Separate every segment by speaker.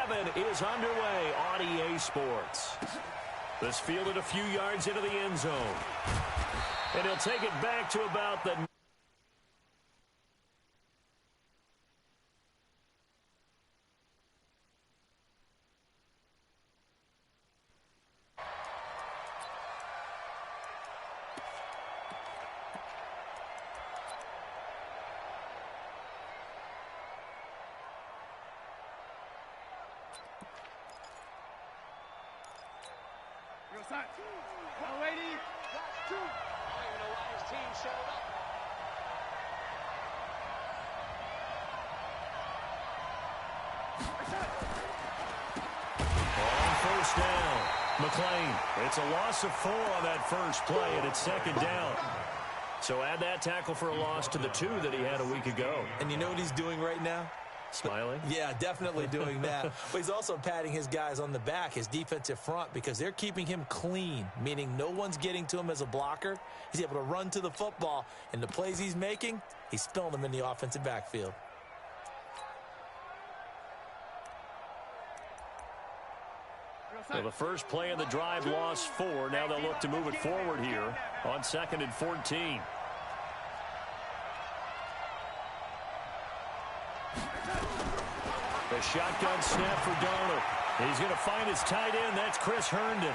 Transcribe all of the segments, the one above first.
Speaker 1: 7 is underway on EA Sports. This fielded a few yards into the end zone. And he'll take it back to about the...
Speaker 2: Well, lady, that's 2. I don't even know why his team showed up.
Speaker 1: On first down, McLean. It's a loss of 4 on that first play, and it's second down. So add that tackle for a loss to the 2 that he had a week ago.
Speaker 3: And you know what he's doing right now?
Speaker 1: Smiling?
Speaker 3: Yeah, definitely doing that. But he's also patting his guys on the back, his defensive front, because they're keeping him clean, meaning no one's getting to him as a blocker. He's able to run to the football, and the plays he's making, he's spilling them in the offensive backfield.
Speaker 1: So the first play of the drive lost 4. Now they'll look to move it forward here on 2nd and 14. The shotgun snap for Darnold. He's going to find his tight end. That's Chris Herndon.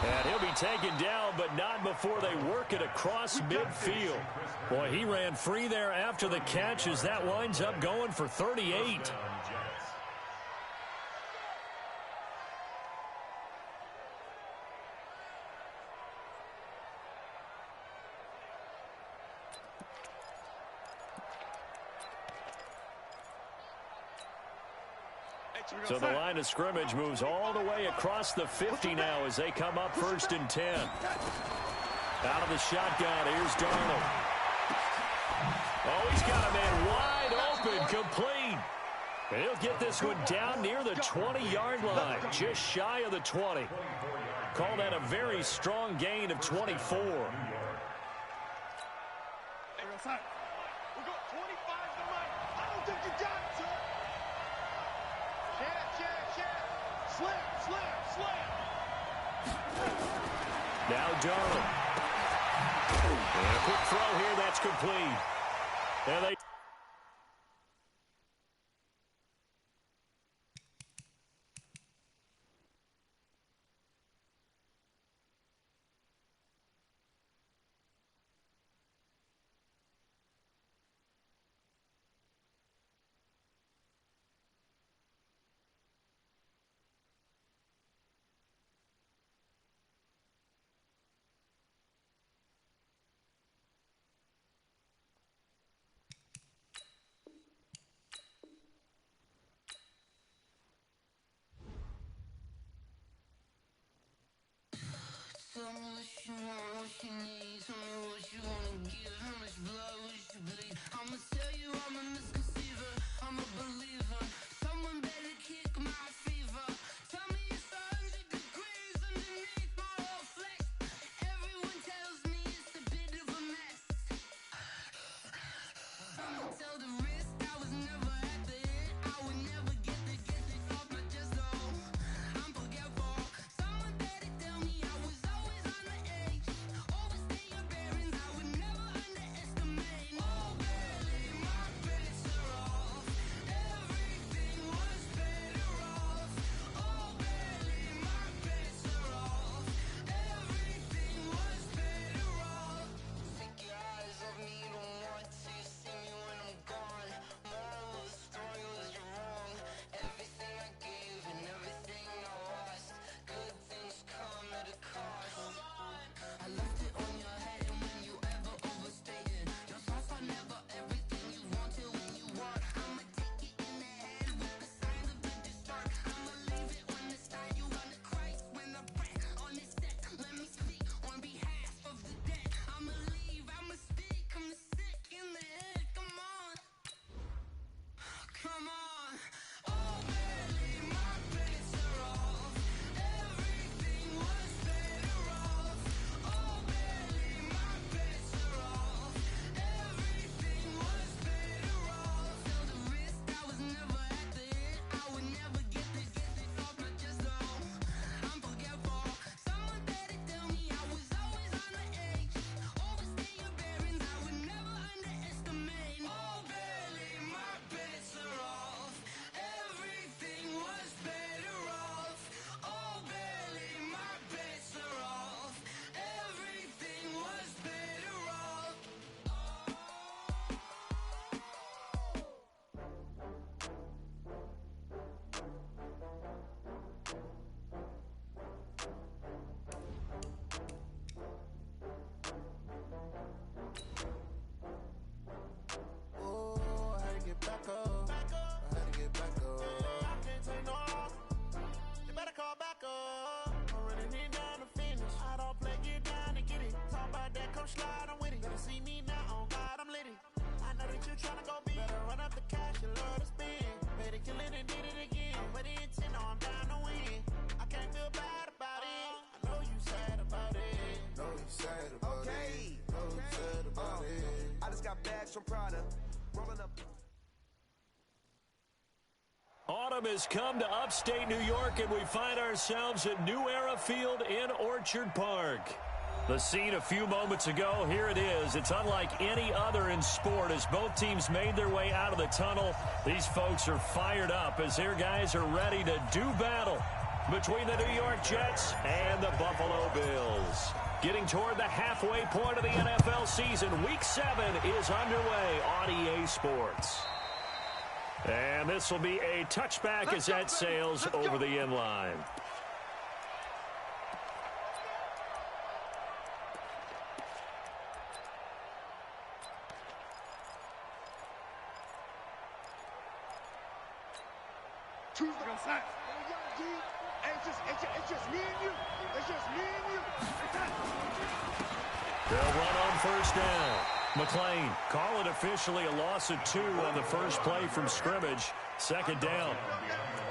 Speaker 1: And he'll be taken down, but not before they work it across midfield. Boy, he ran free there after the catch as that winds up going for 38. So the line of scrimmage moves all the way across the 50 now as they come up 1st and 10. Out of the shotgun, here's Darnold. Oh, he's got a man wide open, complete. And he'll get this one down near the 20-yard line, just shy of the 20. Call that a very strong gain of 24.
Speaker 2: We got 25 to Mike. I don't think you got it, sir. Slam.
Speaker 1: Now Darnold. And a quick throw here, that's complete. And they...
Speaker 4: Tell me what you want, what you need. Tell me what you wanna give. How much blood would you bleed? I'ma tell you I'm a misconceiver. I'm a believer. Someone better kick my fever. Tell me it's 100 degrees underneath my whole flesh. Everyone tells me it's a bit of a mess. I'ma tell the risk I was never at the end. I would never get it off my chest though. I'm forgetful. Someone better tell me I was always on the edge. Overstay your bearings, I would never underestimate.
Speaker 5: from Prada. Rolling up.
Speaker 1: Autumn has come to upstate New York, and we find ourselves at New Era Field in Orchard Park. The scene a few moments ago, here it is. It's unlike any other in sport as both teams made their way out of the tunnel. These folks are fired up as their guys are ready to do battle between the New York Jets and the Buffalo Bills. Getting toward the halfway point of the NFL season, Week 7 is underway on EA Sports. And this will be a touchback as that sails over the end line.
Speaker 2: It's just me and you. It's just me and you.
Speaker 1: They'll run on first down. McLean, call it officially a loss of 2 on the first play from scrimmage. Second down.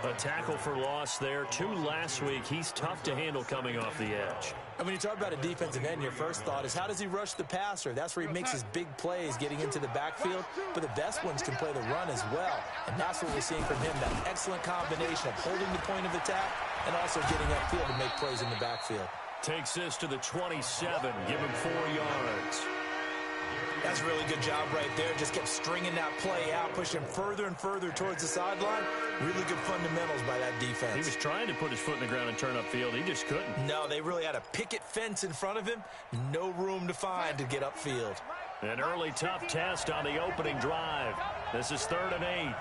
Speaker 1: A tackle for loss there. 2 last week. He's tough to handle coming off the edge.
Speaker 3: And when you talk about a defensive end, your first thought is how does he rush the passer? That's where he makes his big plays getting into the backfield. But the best ones can play the run as well. And that's what we're seeing from him, that excellent combination of holding the point of attack and also getting upfield to make plays in the backfield.
Speaker 1: Takes this to the 27. Give him 4 yards.
Speaker 3: That's a really good job right there. Just kept stringing that play out, pushing further and further towards the sideline. Really good fundamentals by that defense.
Speaker 1: He was trying to put his foot in the ground and turn upfield. He just couldn't.
Speaker 3: No, they really had a picket fence in front of him. No room to find to get upfield.
Speaker 1: An early tough test on the opening drive. This is 3rd and 8.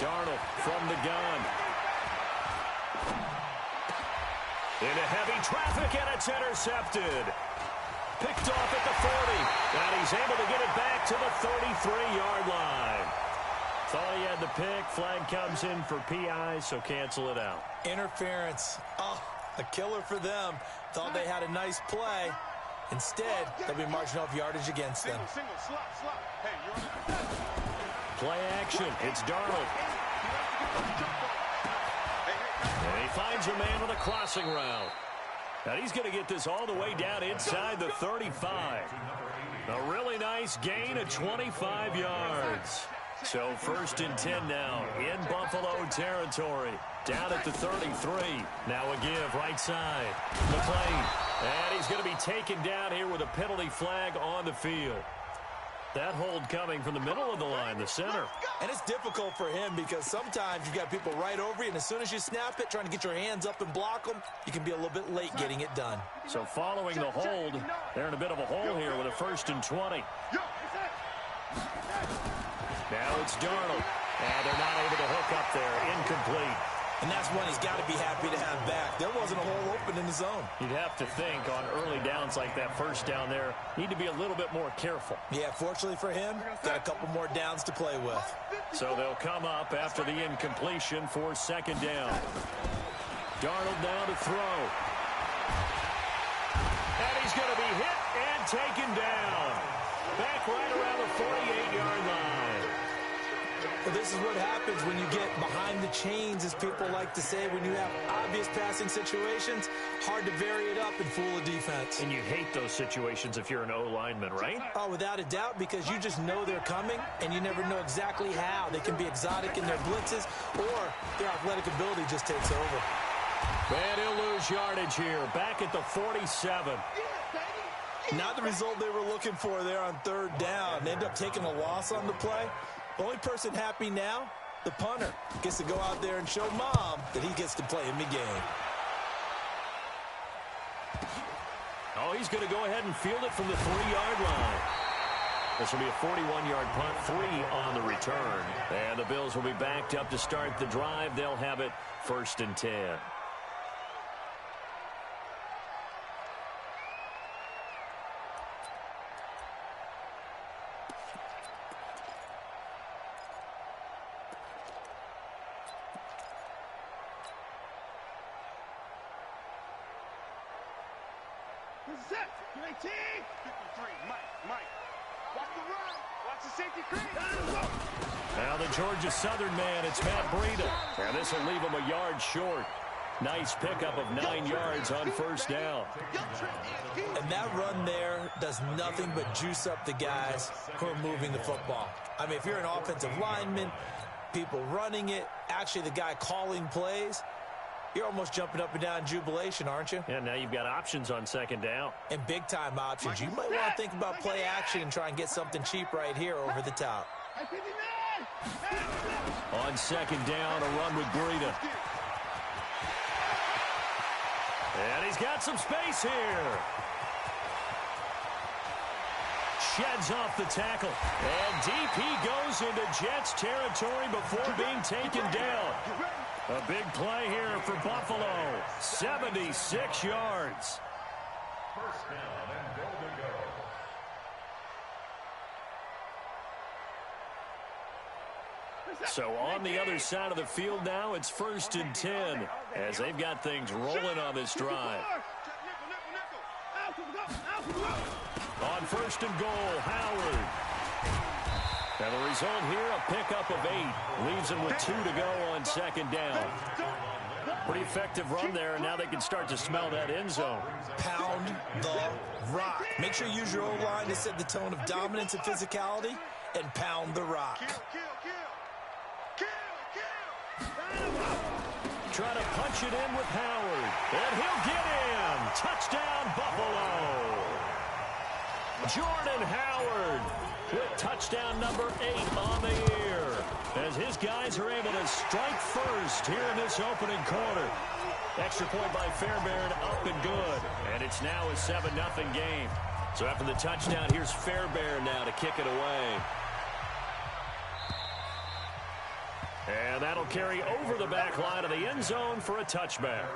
Speaker 1: Darnold from the gun. Into heavy traffic, and it's intercepted. Picked off at the 40, and he's able to get it back to the 33-yard line. Thought he had the pick. Flag comes in for PI, so cancel it out.
Speaker 3: Interference. Oh, a killer for them. Thought they had a nice play. Instead, they'll be marching off yardage against them.
Speaker 1: Play action. It's Darnold. And he finds a man on a crossing route. Now he's going to get this all the way down inside the 35. A really nice gain of 25 yards. So 1st and 10 now in Buffalo territory. Down at the 33. Now a give right side. McLean. And he's going to be taken down here with a penalty flag on the field. That hold coming from the middle of the line, the center.
Speaker 3: And it's difficult for him because sometimes you've got people right over you, and as soon as you snap it, trying to get your hands up and block them, you can be a little bit late getting it done.
Speaker 1: So following the hold, they're in a bit of a hole here with a 1st and 20. Now it's Darnold. And they're not able to hook up there. Incomplete.
Speaker 3: And that's one he's got to be happy to have back. There wasn't a hole open in the zone.
Speaker 1: You'd have to think on early downs like that first down there, need to be a little bit more careful.
Speaker 3: Yeah, fortunately for him, got a couple more downs to play with.
Speaker 1: So they'll come up after the incompletion for 2nd down. Darnold down to throw. And he's going to be hit and taken down. Back right around the 48-yard line.
Speaker 3: Well, this is what happens when you get behind the chains, as people like to say. When you have obvious passing situations, hard to vary it up and fool a defense.
Speaker 1: And you hate those situations if you're an O-lineman, right?
Speaker 3: Oh, without a doubt, because you just know they're coming, and you never know exactly how. They can be exotic in their blitzes, or their athletic ability just takes over.
Speaker 1: And he'll lose yardage here, back at the 47.
Speaker 3: Not the result they were looking for there on 3rd down. They end up taking a loss on the play. The only person happy now, the punter, gets to go out there and show Mom that he gets to play in the game.
Speaker 1: Oh, he's going to go ahead and field it from the 3-yard line. This will be a 41-yard punt, 3 on the return. And the Bills will be backed up to start the drive. They'll have it 1st and 10.
Speaker 2: Set. 19. 53. Mike. Watch the run. Watch the safety creep.
Speaker 1: Now the Georgia Southern man, it's Matt Breida. And this will leave him a yard short. Nice pickup of 9 yards on first down.
Speaker 3: And that run there does nothing but juice up the guys who are moving the football. I mean, if you're an offensive lineman, people running it, actually the guy calling plays, you're almost jumping up and down in jubilation, aren't you?
Speaker 1: Yeah, now you've got options on second down.
Speaker 3: And big-time options. You might want to think about play action and try and get something cheap right here over the top.
Speaker 1: On second down, a run with Breida. And he's got some space here. Sheds off the tackle. And deep he goes into Jets territory before being taken down. A big play here for Buffalo. 76 yards.
Speaker 6: First down and goal to go.
Speaker 1: So on the other side of the field now, it's 1st and 10 as they've got things rolling on this drive. On 1st and goal, Howard. And the result here, a pickup of 8. Leaves him with 2 to go on second down. Pretty effective run there, and now they can start to smell that end zone.
Speaker 3: Pound the rock. Make sure you use your O-line to set the tone of dominance and physicality, and pound the rock.
Speaker 1: Try to punch it in with Howard. And he'll get in. Touchdown, Buffalo. Jordan Howard with touchdown number 8 on the year. As his guys are able to strike first here in this opening quarter. Extra point by Fairbairn, up and good. And it's now a 7-0 game. So after the touchdown, here's Fairbairn now to kick it away. And that'll carry over the back line of the end zone for a touchback.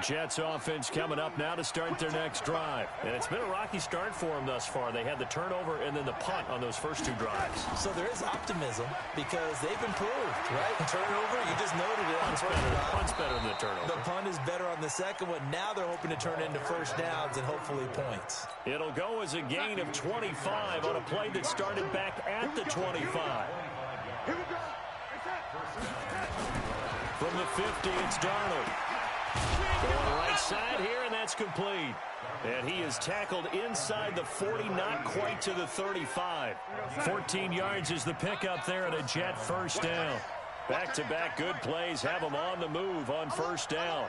Speaker 1: Jets offense coming up now to start their next drive. And it's been a rocky start for them thus far. They had the turnover and then the punt on those first 2 drives.
Speaker 3: So there is optimism because they've improved, right? Turnover, you just noted it on the first drive.
Speaker 1: Punt's better than the turnover.
Speaker 3: The punt is better on the second one. Now they're hoping to turn into first downs and hopefully points.
Speaker 1: It'll go as a gain of 25 on a play that started back at the 25. From the 50, it's Darnold. Going right side here, and that's complete. And he is tackled inside the 40, not quite to the 35. 14 yards is the pickup there at a Jet first down. Back-to-back good plays have them on the move on first down.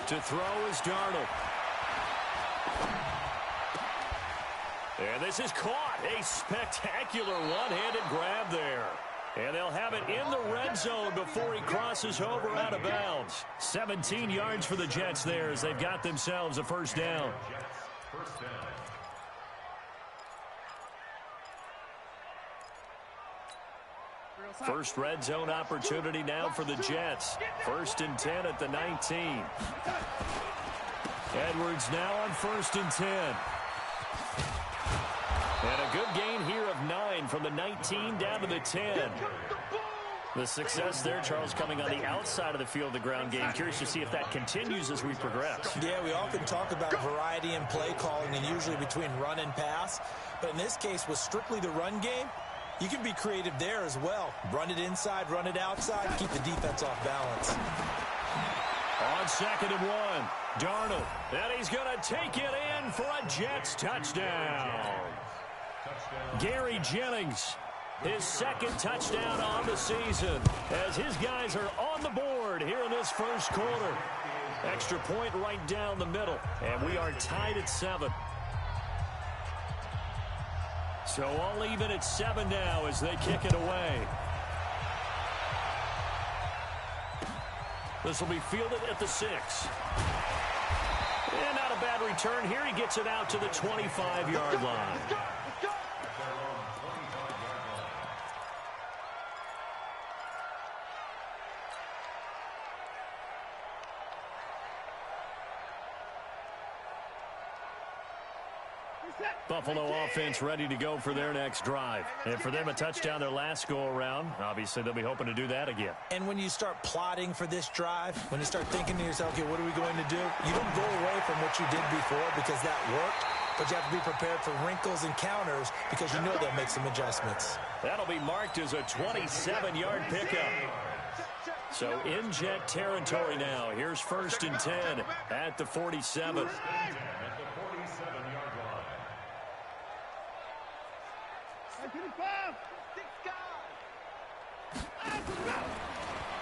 Speaker 1: To throw is Darnold. And this is caught. A spectacular one-handed grab there. And they'll have it in the red zone before he crosses over out of bounds. 17 yards for the Jets there as they've got themselves a first down. First red zone opportunity now for the Jets. 1st and 10 at the 19. Edwards now on 1st and 10. And a good gain here of 9 from the 19 down to the 10. The success there, Charles, coming on the outside of the field, the ground game. Curious to see if that continues as we progress.
Speaker 3: Yeah, we often talk about variety in play calling and usually between run and pass. But in this case, with strictly the run game, you can be creative there as well. Run it inside, run it outside, keep the defense off balance.
Speaker 1: On 2nd and 1, Darnold. And he's going to take it in for a Jets touchdown. Gary Jennings, his 2nd touchdown on the season, as his guys are on the board here in this first quarter. Extra point right down the middle, and we are tied at 7. So all even at 7 now as they kick it away. This will be fielded at the 6. And not a bad return here. He gets it out to the 25-yard line. Buffalo offense ready to go for their next drive. And for them, a touchdown their last go-around. Obviously, they'll be hoping to do that again.
Speaker 3: And when you start plotting for this drive, when you start thinking to yourself, okay, what are we going to do? You don't go away from what you did before because that worked, but you have to be prepared for wrinkles and counters because you know they'll make some adjustments.
Speaker 1: That'll be marked as a 27-yard pickup. So in Jet territory now. Here's 1st and 10 at the 47.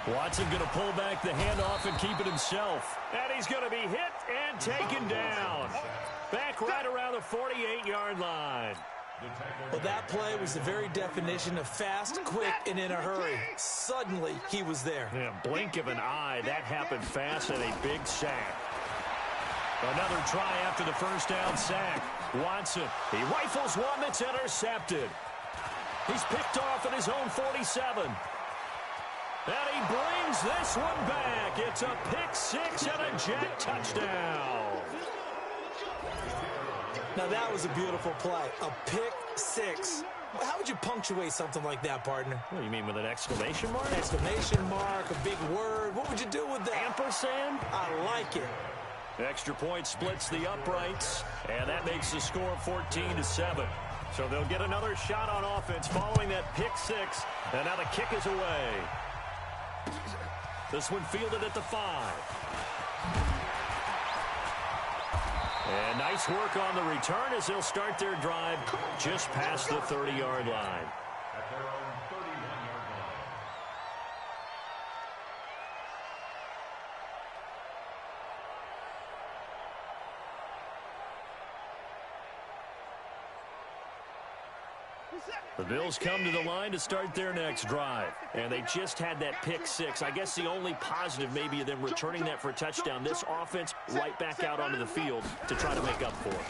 Speaker 1: Watson going to pull back the handoff and keep it himself. And he's going to be hit and taken down. Back right around the 48-yard line.
Speaker 3: Well, that play was the very definition of fast, quick, and in a hurry. Suddenly, he was there.
Speaker 1: Yeah, blink of an eye, that happened fast and a big sack. Another try after the first down sack. Watson, he rifles one that's intercepted. He's picked off at his own 47. And he brings this one back. It's a pick six and a Jet touchdown.
Speaker 3: Now, that was a beautiful play. A pick six. How would you punctuate something like that, partner?
Speaker 1: What do you mean, with an exclamation mark?
Speaker 3: Exclamation mark, a big word. What would you do with that?
Speaker 1: Ampersand?
Speaker 3: I like it.
Speaker 1: Extra point splits the uprights, and that makes the score 14-7. So they'll get another shot on offense following that pick six, and now the kick is away. This one fielded at the 5. And nice work on the return as they'll start their drive just past the 30-yard line.
Speaker 6: At their own 31-yard line.
Speaker 1: The Bills come to the line to start their next drive. And they just had that pick six. I guess the only positive maybe of them returning that for a touchdown. This offense right back out onto the field to try to make up for it.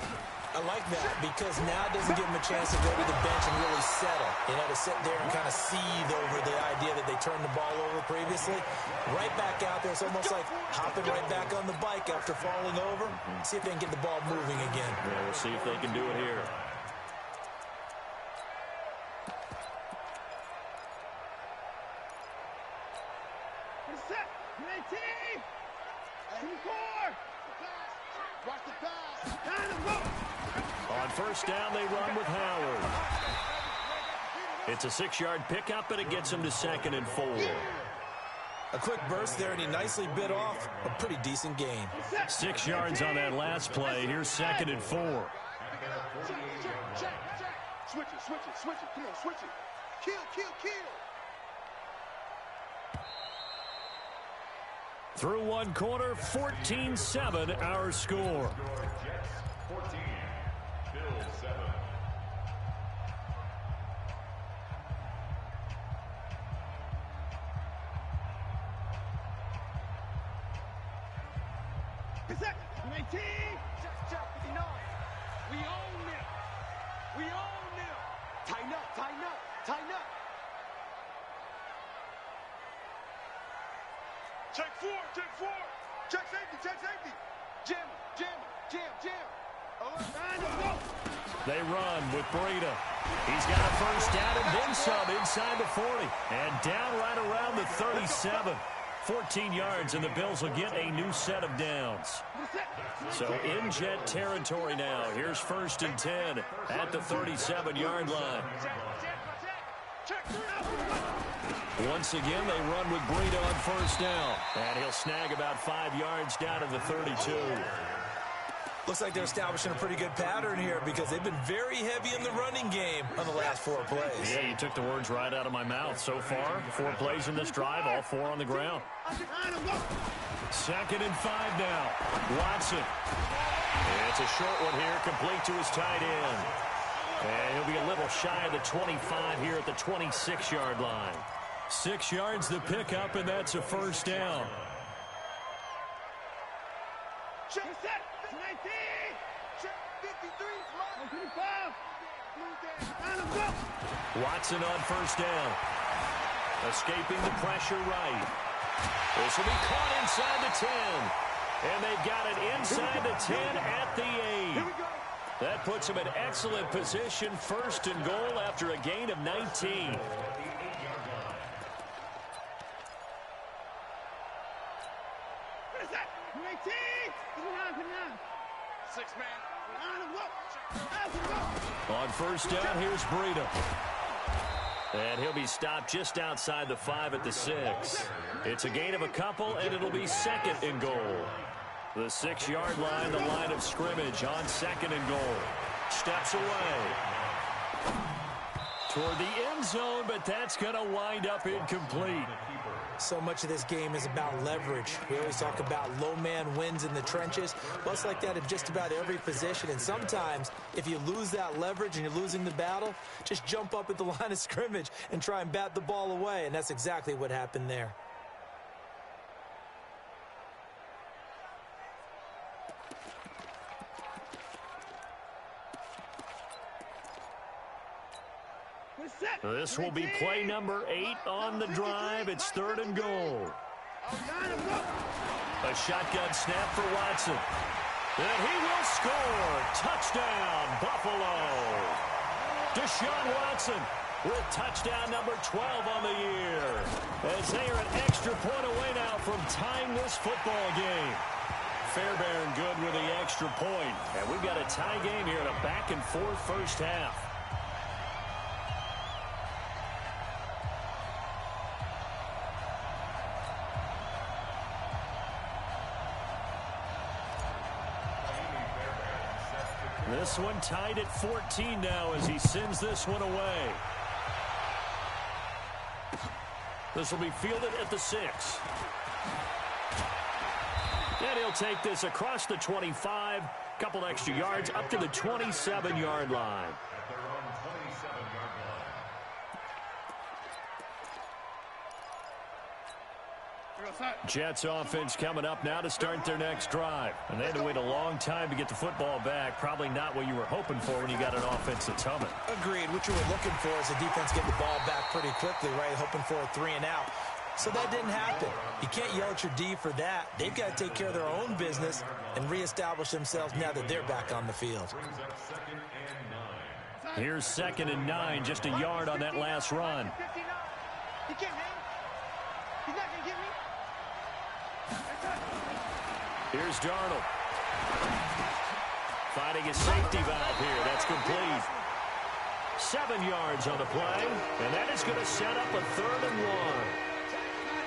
Speaker 3: I like that because now it doesn't give them a chance to go to the bench and really settle. You know, to sit there and kind of seethe over the idea that they turned the ball over previously. Right back out there. It's almost like hopping right back on the bike after falling over. See if they can get the ball moving again.
Speaker 1: Yeah, we'll see if they can do it here. On first down, they run with Howard. It's a 6-yard pickup, but it gets him to 2nd and 4.
Speaker 3: A quick burst there, and he nicely bit off a pretty decent gain.
Speaker 1: 6 yards on that last play. Here's 2nd and 4.
Speaker 2: Switch it. Come on, switch it. Kill.
Speaker 1: Through one quarter, 14-7 our score.
Speaker 6: Jets 14, Bills 7.
Speaker 2: Check, 19. Check, 59. We own them. Tighten up. Check four. Check safety. Jam.
Speaker 1: They run with Breida. He's got a first down and then some inside the 40. And down right around the 37. 14 yards, and the Bills will get a new set of downs. So in Jet territory now. Here's 1st and 10 at the 37-yard line. Once again, they run with Breida on first down. And he'll snag about 5 yards down to the 32.
Speaker 3: Looks like they're establishing a pretty good pattern here because they've been very heavy in the running game on the last 4 plays.
Speaker 1: Yeah, you took the words right out of my mouth. So far, 4 plays in this drive, all 4 on the ground. 2nd and 5 now. Watson. It's a short one here, complete to his tight end. And he'll be a little shy of the 25 here at the 26-yard line. 6 yards the pickup, and that's a first down.
Speaker 2: Check, 19. Check, 53. 25.
Speaker 1: Watson on first down. Escaping the pressure right. This will be caught inside the 10. And they've got it inside the 10 at the 8. That puts him in excellent position, first and goal after a gain of 19. On first down, here's Breida. And he'll be stopped just outside the 5 at the 6. It's a gain of a couple, and it'll be second and goal. The 6-yard line, the line of scrimmage on second and goal. Steps away toward the end zone, but that's going to wind up incomplete.
Speaker 3: So much of this game is about leverage. We always talk about low man wins in the trenches. Well, it's like that in just about every position. And sometimes, if you lose that leverage and you're losing the battle, just jump up at the line of scrimmage and try and bat the ball away. And that's exactly what happened there.
Speaker 1: This will be play number 8 on the drive. It's third and goal. A shotgun snap for Watson. And he will score. Touchdown, Buffalo. Deshaun Watson with touchdown number 12 on the year. As they are an extra point away now from tying this football game. Fairbairn good with the extra point. And we've got a tie game here in a back-and-forth first half. This one tied at 14 now as he sends this one away. This will be fielded at the 6. And he'll take this across the 25, couple extra yards up to the 27-yard line. Jets offense coming up now to start their next drive. And they had to wait a long time to get the football back. Probably not what you were hoping for when you got an offense that's humming.
Speaker 3: Agreed. What you were looking for is a defense getting the ball back pretty quickly, right? Hoping for a 3 and out. So that didn't happen. You can't yell at your D for that. They've got to take care of their own business and reestablish themselves now that they're back on the field.
Speaker 1: Here's second and 9, just a yard on that last run.
Speaker 2: He can't hang. He's not going to get me.
Speaker 1: Here's Darnold. Finding a safety valve here. That's complete. 7 yards on the play. And that is going to set up a 3rd and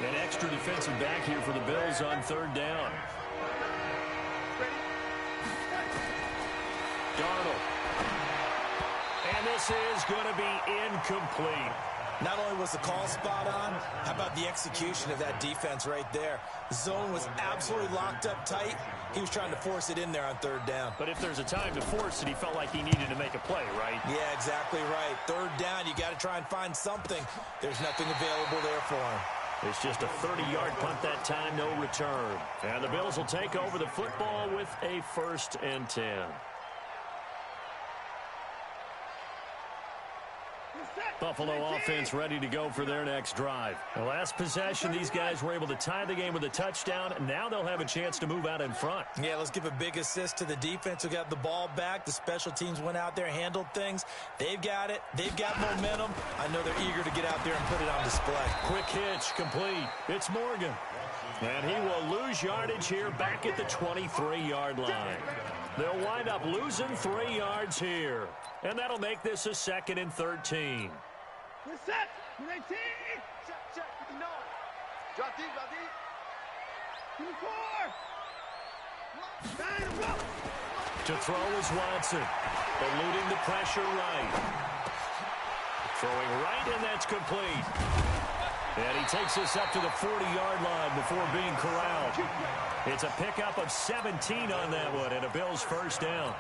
Speaker 1: 1. An extra defensive back here for the Bills on 3rd down. Darnold. And this is going to be incomplete.
Speaker 3: Not only was the call spot on, how about the execution of that defense right there? The zone was absolutely locked up tight. He was trying to force it in there on 3rd down.
Speaker 1: But if there's a time to force it, he felt like he needed to make a play, right?
Speaker 3: Yeah, exactly right. 3rd down, you got to try and find something. There's nothing available there for him.
Speaker 1: It's just a 30-yard punt that time, no return. And the Bills will take over the football with a 1st and 10. Buffalo offense ready to go for their next drive. The last possession, these guys were able to tie the game with a touchdown. Now they'll have a chance to move out in front.
Speaker 3: Yeah, let's give a big assist to the defense who got the ball back. The special teams went out there, handled things. They've got it. They've got momentum. I know they're eager to get out there and put it on display.
Speaker 1: Quick hitch, complete. It's Morgan. And he will lose yardage here back at the 23-yard line. They'll wind up losing 3 yards here. And that'll make this a 2nd and 13.
Speaker 2: We're set. 19. Check. 59. Drop deep. 24.
Speaker 1: To throw is Watson. Eluding the pressure right. Throwing right, and that's complete. And he takes this up to the 40-yard line before being corralled. It's a pickup of 17 on that one, and a Bills 1st down.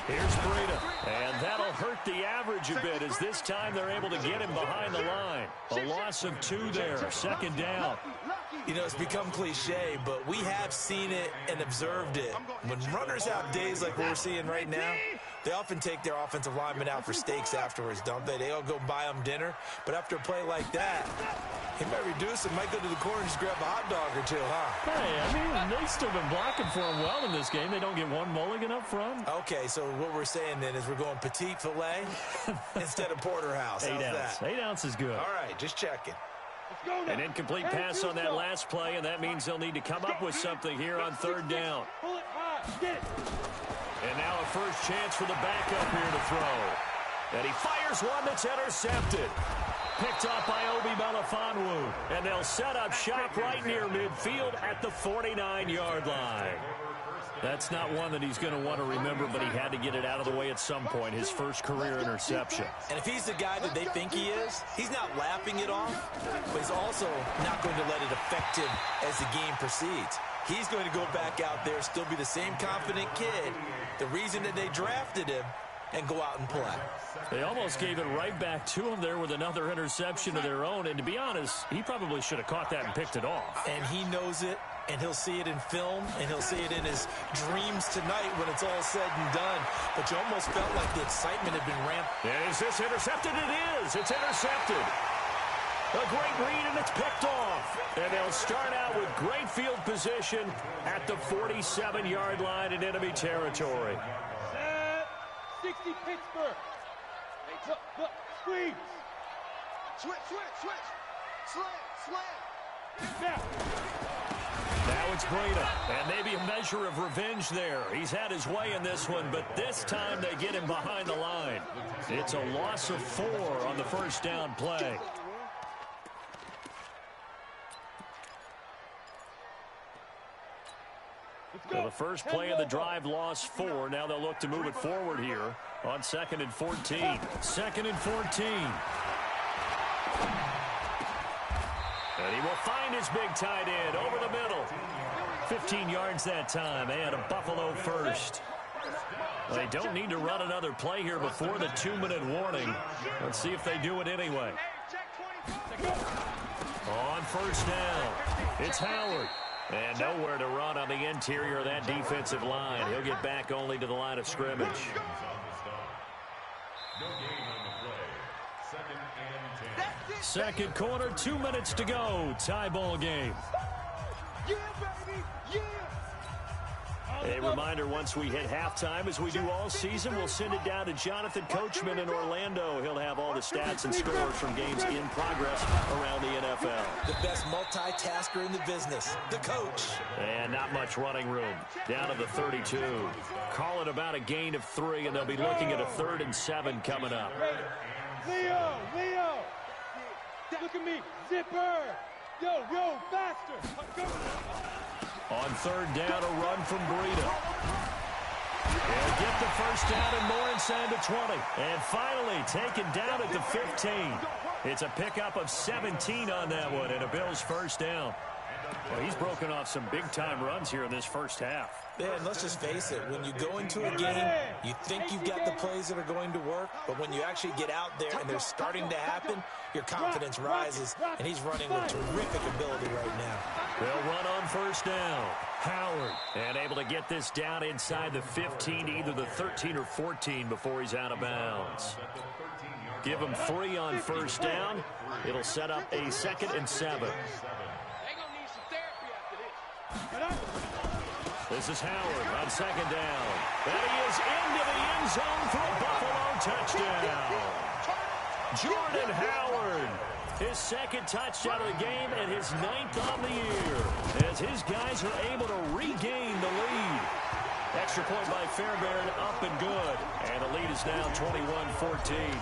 Speaker 1: Here's Breida, and that'll hurt the average a bit as this time they're able to get him behind the line. A loss of 2 there, 2nd down.
Speaker 3: You know, it's become cliche, but we have seen it and observed it. When runners have days like we're seeing right now, they often take their offensive linemen out for steaks afterwards, don't they? They all go buy them dinner. But after a play like that, he might reduce it, might go to the corner and just grab a hot dog or two, huh?
Speaker 1: Hey, I mean, they've still been blocking for him well in this game. They don't get one mulligan up front.
Speaker 3: Okay, so what we're saying then is we're going petite filet instead of porterhouse. How's that?
Speaker 1: 8 ounce is good.
Speaker 3: All right, just checking.
Speaker 1: An incomplete pass on that last play, and that means they'll need to come up with something here on third down. And now a first chance for the backup here to throw. And he fires one that's intercepted. Picked off by Obi Melifonwu. And they'll set up shop right near midfield at the 49-yard line. That's not one that he's going to want to remember, but he had to get it out of the way at some point, his first career interception.
Speaker 3: And if he's the guy that they think he is, he's not laughing it off, but he's also not going to let it affect him as the game proceeds. He's going to go back out there, still be the same confident kid, the reason that they drafted him, and go out and play.
Speaker 1: They almost gave it right back to him there with another interception of their own, and to be honest, he probably should have caught that and picked it off.
Speaker 3: And he knows it. And he'll see it in film, and he'll see it in his dreams tonight when it's all said and done. But you almost felt like the excitement had been ramped.
Speaker 1: And is this intercepted? It is. It's intercepted. A great read, and it's picked off. And they'll start out with great field position at the 47-yard line in enemy territory.
Speaker 2: 60 Pittsburgh. Hey, look, squeeze. Switch. Slam. Now.
Speaker 1: Now it's Breida, and maybe a measure of revenge there. He's had his way in this one, but this time they get him behind the line. It's a loss of 4 on the first down play. So the first play of the drive lost 4. Now they'll look to move it forward here on 2nd and 14. 2nd and 14. And he will find his big tight end over the middle. 15 yards that time, and a Buffalo first. They don't need to run another play here before the 2-minute warning. Let's see if they do it anyway. On first down, it's Howard. And nowhere to run on the interior of that defensive line. He'll get back only to the line of scrimmage. Second quarter, 2 minutes to go. Tie ball game. A reminder, once we hit halftime, as we do all season, we'll send it down to Jonathan Coachman in Orlando. He'll have all the stats and scores from games in progress around the NFL.
Speaker 3: The best multitasker in the business, the coach.
Speaker 1: And not much running room. Down to the 32. Call it about a gain of 3, and they'll be looking at a 3rd and 7 coming up.
Speaker 2: Leo! Look at me! Zipper! Yo, faster!
Speaker 1: On third down, a run from Breida. He'll get the first down and more inside the 20. And finally taken down at the 15. It's a pickup of 17 on that one and a Bills first down. Well, he's broken off some big-time runs here in this first half.
Speaker 3: Yeah, and let's just face it. When you go into a game, you think you've got the plays that are going to work, but when you actually get out there and they're starting to happen, your confidence rises, and he's running with terrific ability right now.
Speaker 1: They'll run on first down. Howard, and able to get this down inside the 15, either the 13 or 14 before he's out of bounds. Give him 3 on first down. It'll set up a 2nd and 7. This is Howard on 2nd down. And he is into the end zone for a Buffalo touchdown. Jordan Howard, his 2nd touchdown of the game and his 9th on the year, as his guys are able to regain the lead. Extra point by Fairbairn, up and good. And the lead is now 21-14.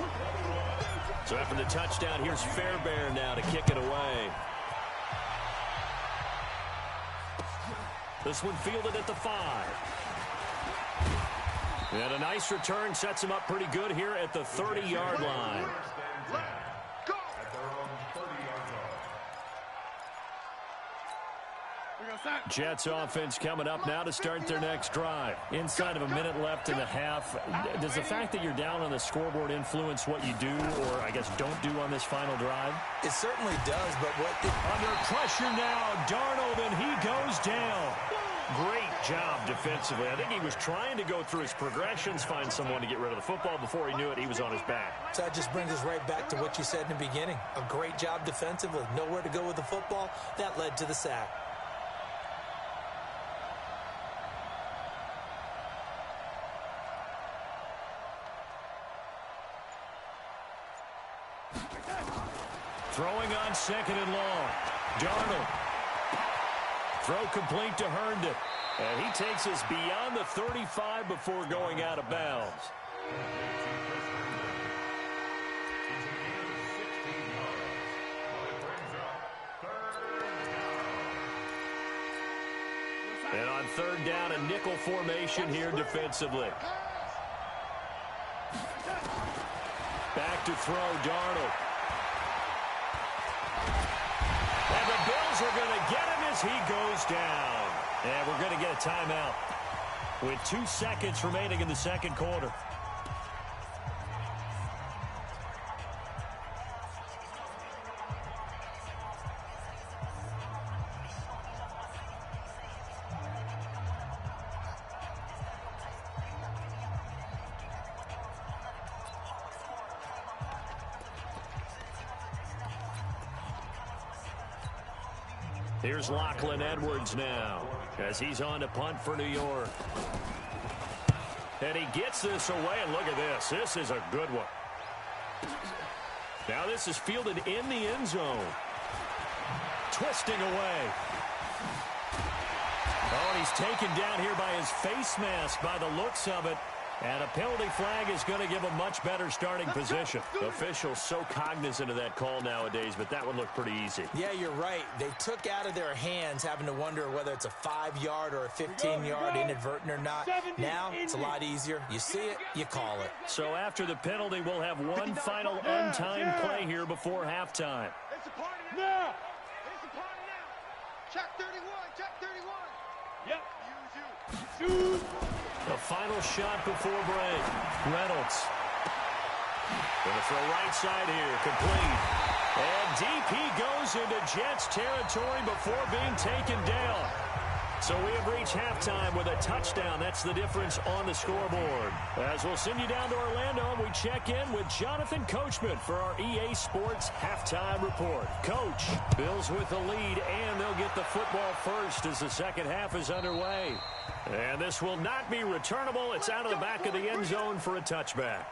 Speaker 1: So after the touchdown, here's Fairbairn now to kick it away. This one fielded at the 5. And a nice return sets him up pretty good here at the 30-yard line. Jets offense coming up now to start their next drive. Inside of a minute left in the half. Does the fact that you're down on the scoreboard influence what you do, or I guess don't do on this final drive?
Speaker 3: It certainly does, but
Speaker 1: Under pressure now, Darnold, and he goes down. Great job defensively. I think he was trying to go through his progressions, find someone to get rid of the football. Before he knew it, he was on his back.
Speaker 3: So that just brings us right back to what you said in the beginning. A great job defensively. Nowhere to go with the football. That led to the sack.
Speaker 1: Throwing on second and long. Darnold. Throw complete to Herndon. And he takes us beyond the 35 before going out of bounds. And on third down, a nickel formation here defensively. Back to throw, Darnold. And the Bills are going to get him as he goes down. And we're going to get a timeout with 2 seconds remaining in the second quarter. Here's Lachlan Edwards now as he's on to punt for New York. And he gets this away, and look at this. This is a good one. Now this is fielded in the end zone. Twisting away. Oh, and he's taken down here by his face mask by the looks of it. And a penalty flag is going to give a much better starting position. Officials so cognizant of that call nowadays, but that would look pretty easy.
Speaker 3: Yeah, you're right. They took out of their hands having to wonder whether it's a 5-yard or a 15-yard inadvertent or not. Now it's a lot easier. You see it, you call it.
Speaker 1: So after the penalty, we'll have one final untimed play here before halftime.
Speaker 2: It's a party now. It's a party now. Check 31. Check 31. Yep. Use you.
Speaker 1: The final shot before break. Reynolds. Gonna throw right side here. Complete. And deep he goes into Jets territory before being taken down. So we have reached halftime with a touchdown. That's the difference on the scoreboard. As we'll send you down to Orlando, and we check in with Jonathan Coachman for our EA Sports Halftime Report. Coach, Bills with the lead, and they'll get the football first as the second half is underway. And this will not be returnable. It's out of the back of the end zone for a touchback.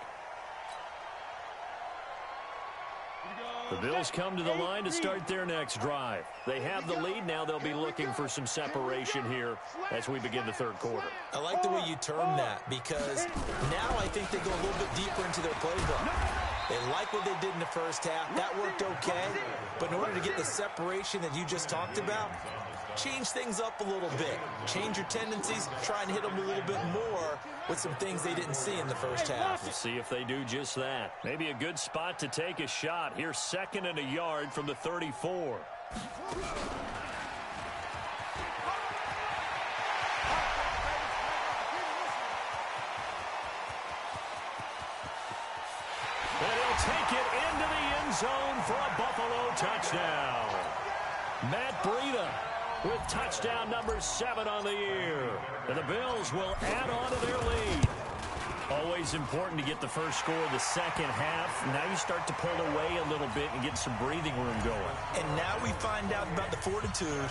Speaker 1: The Bills come to the line to start their next drive. They have the lead. Now they'll be looking for some separation here as we begin the third quarter.
Speaker 3: I like the way you term that, because now I think they go a little bit deeper into their playbook. They like what they did in the first half. That worked okay. But in order to get the separation that you just talked about, change things up a little bit. Change your tendencies. Try and hit them a little bit more with some things they didn't see in the first half.
Speaker 1: We'll see if they do just that. Maybe a good spot to take a shot. Here's 2nd and a yard from the 34. And he'll take it into the end zone for a Buffalo touchdown. Matt Breida with touchdown number 7 on the year. And the Bills will add on to their lead. Always important to get the first score of the second half. Now you start to pull away a little bit and get some breathing room going.
Speaker 3: And now we find out about the fortitude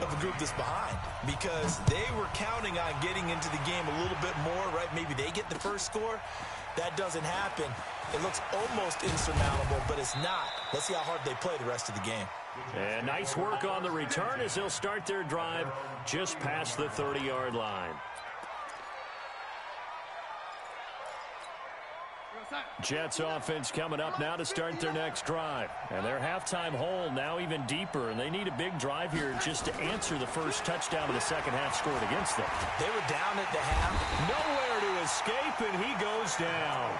Speaker 3: of the group that's behind, because they were counting on getting into the game a little bit more, right? Maybe they get the first score. That doesn't happen. It looks almost insurmountable, but it's not. Let's see how hard they play the rest of the game.
Speaker 1: And nice work on the return as they'll start their drive just past the 30-yard line. Jets offense coming up now to start their next drive. And their halftime hole now even deeper, and they need a big drive here just to answer the first touchdown of the second half scored against them.
Speaker 3: They were down at the half.
Speaker 1: Nowhere to escape, and he goes down.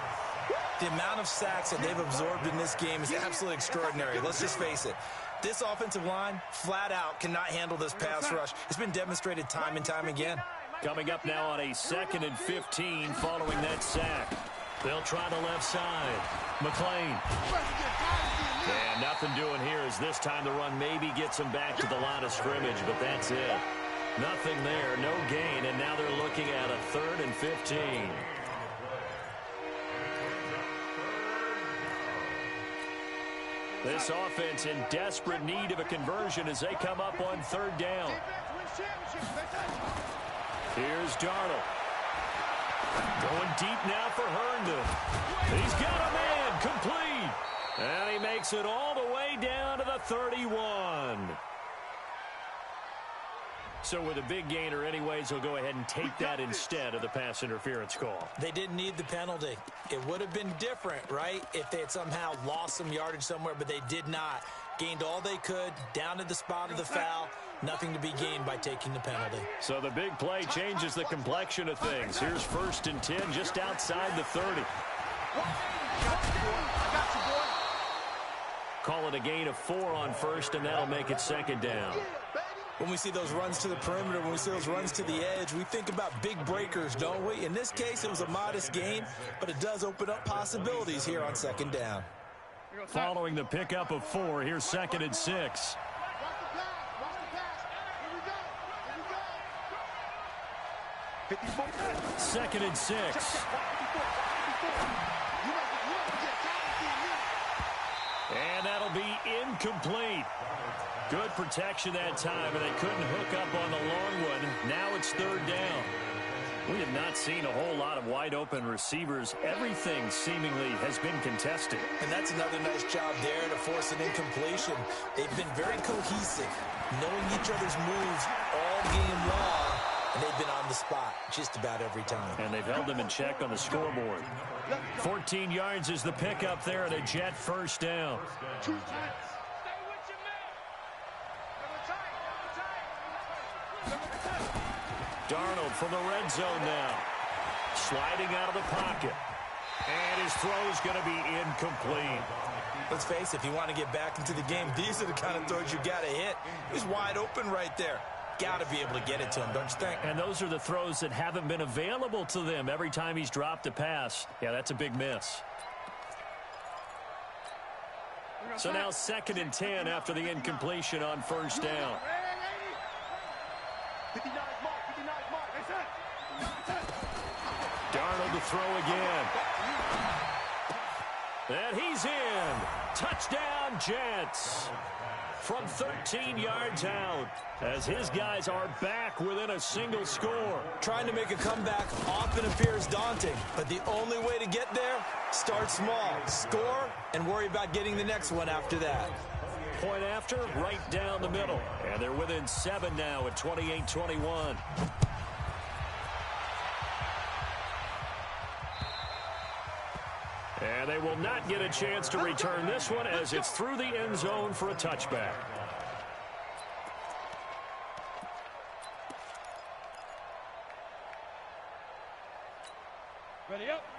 Speaker 3: The amount of sacks that they've absorbed in this game is absolutely extraordinary. Let's just face it. This offensive line, flat out, cannot handle this pass rush. It's been demonstrated time and time again.
Speaker 1: Coming up now on a 2nd and 15 following that sack. They'll try the left side. McLean. And nothing doing here as this time the run maybe gets them back to the line of scrimmage, but that's it. Nothing there, no gain, and now they're looking at a 3rd and 15. This offense in desperate need of a conversion as they come up on 3rd down. Here's Darnold. Going deep now for Herndon. He's got a man, complete. And he makes it all the way down to the 31. So with a big gainer anyways, he'll go ahead and take that instead of the pass interference call.
Speaker 3: They didn't need the penalty. It would have been different, right, if they had somehow lost some yardage somewhere, but they did not. Gained all they could, down to the spot of the foul. Nothing to be gained by taking the penalty.
Speaker 1: So the big play changes the complexion of things. Here's 1st and 10 just outside the 30. Call it a gain of 4 on 1st, and that'll make it 2nd down.
Speaker 3: When we see those runs to the perimeter, when we see those runs to the edge, we think about big breakers, don't we? In this case, it was a modest gain, but it does open up possibilities here on 2nd down.
Speaker 1: Following the pickup of 4, here's 2nd and 6. 2nd and 6. And that'll be incomplete. Good protection that time, and they couldn't hook up on the long one. Now it's 3rd down. We have not seen a whole lot of wide-open receivers. Everything seemingly has been contested.
Speaker 3: And that's another nice job there to force an incompletion. They've been very cohesive, knowing each other's moves all game long, and they've been on the spot just about every time.
Speaker 1: And they've held them in check on the scoreboard. 14 yards is the pickup there and a Jet 1st down. Darnold from the red zone now. Sliding out of the pocket. And his throw is going to be incomplete.
Speaker 3: Let's face it, if you want to get back into the game, these are the kind of throws you got to hit. He's wide open right there. Got to be able to get it to him, don't you think?
Speaker 1: And those are the throws that haven't been available to them every time he's dropped a pass. Yeah, that's a big miss. So now 2nd and 10 after the incompletion on 1st down. Darnold to throw again. And he's in. Touchdown, Jets. From 13 yards out, as his guys are back within a single score.
Speaker 3: Trying to make a comeback often appears daunting, but the only way to get there, start small, score, and worry about getting the next one after that.
Speaker 1: Point after, right down the middle. And they're within 7 now at 28-21. And they will not get a chance to return this one as it's through the end zone for a touchback.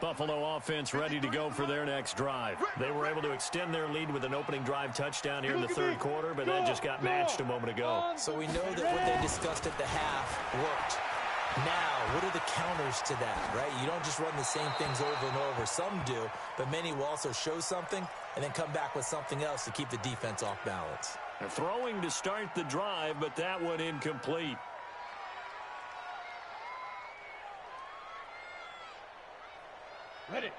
Speaker 1: Buffalo offense ready to go for their next drive. They were able to extend their lead with an opening drive touchdown here in the 3rd quarter, but that just got matched a moment ago.
Speaker 3: So we know that what they discussed at the half worked. Now, what are the counters to that, right? You don't just run the same things over and over. Some do, but many will also show something and then come back with something else to keep the defense off balance.
Speaker 1: They're throwing to start the drive, but that one incomplete.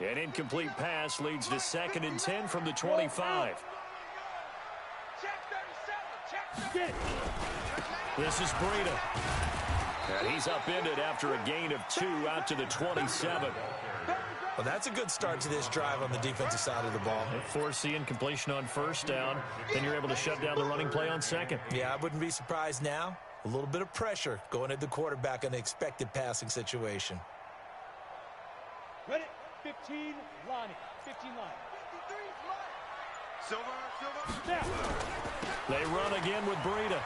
Speaker 1: An incomplete pass leads to 2nd and 10 from the 25. This is Breida. And he's upended after a gain of 2 out to the 27.
Speaker 3: Well, that's a good start to this drive on the defensive side of the ball.
Speaker 1: They force the incompletion on 1st down. Then you're able to shut down the running play on 2nd.
Speaker 3: Yeah, I wouldn't be surprised now. A little bit of pressure going at the quarterback in an expected passing situation.
Speaker 2: Ready? 15, Lonnie. 15 line. 53, Silver.
Speaker 1: They run again with Breida.